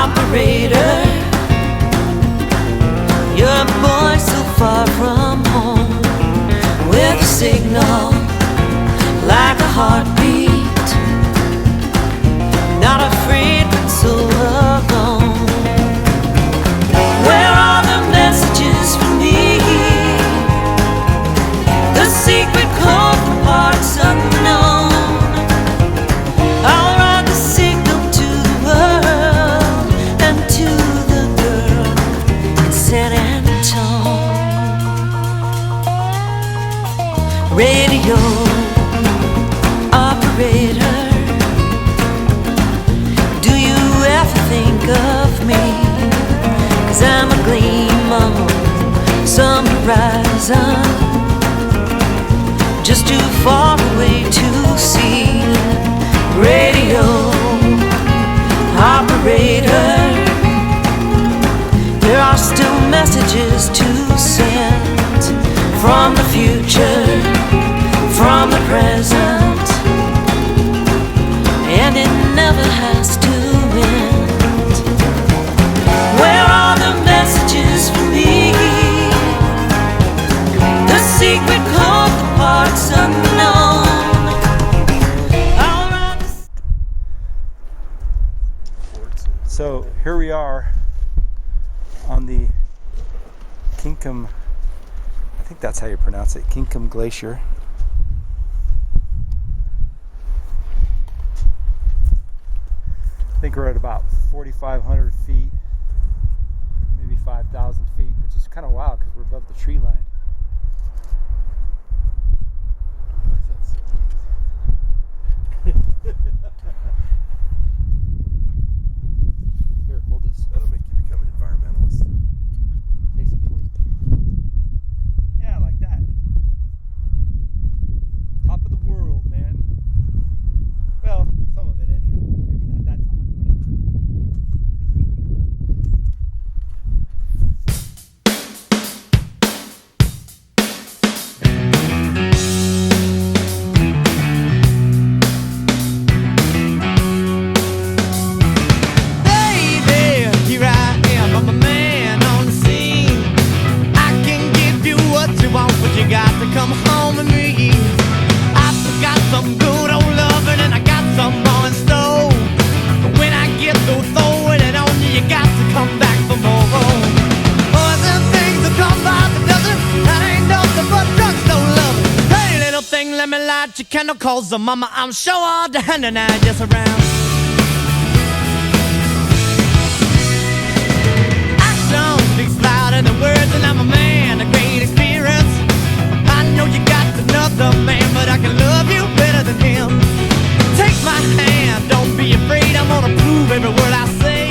operator. Your boy's so far from home, with a signal like a heartbeat, not afraid but so alone. Where are the messages for me? The secret code, the parts unknown. I'll write the signal to the world and to the girl in San Antone. Radio operator, do you ever think of me? 'Cause I'm a gleam on some horizon, just too far away to see. Radio operator, there are still messages to send from the future, from the present, and it never has to end. Where are the messages for me? The secret code, the parts unknown. So here we are on the Kinkum, I think that's how you pronounce it, Kinkum Glacier. I think we're at about 4,500 feet, maybe 5,000 feet, which is kind of wild because we're above the tree line. Here, hold this. That'll make you become an environmentalist. Face it towards me. Yeah, like that. Top of the world, man. Well, some of it anyhow. Maybe not that top, cause the mama, I'm sure all the hand and I just around. Action speaks louder than words, and I'm a man of great experience. I know you got another man, but I can love you better than him. Take my hand, don't be afraid, I'm gonna prove every word I say.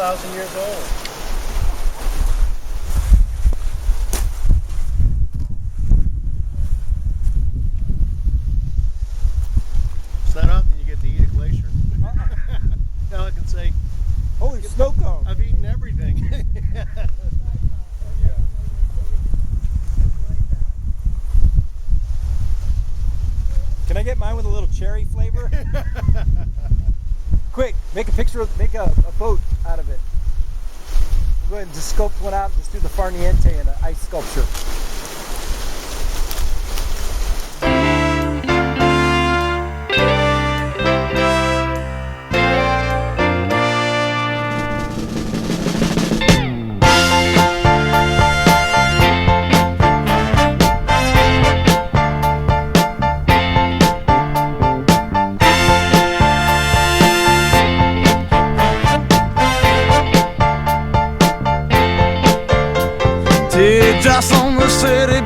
12,000 years old. It's not often you get to eat a glacier. Now I can say, Holy snow cone! I've eaten everything. Can I get mine with a little cherry flavor? Quick, make a picture, make a boat out of it. We'll go ahead and just sculpt one out. Let's do the Farniente in an ice sculpture. Teardrops on the city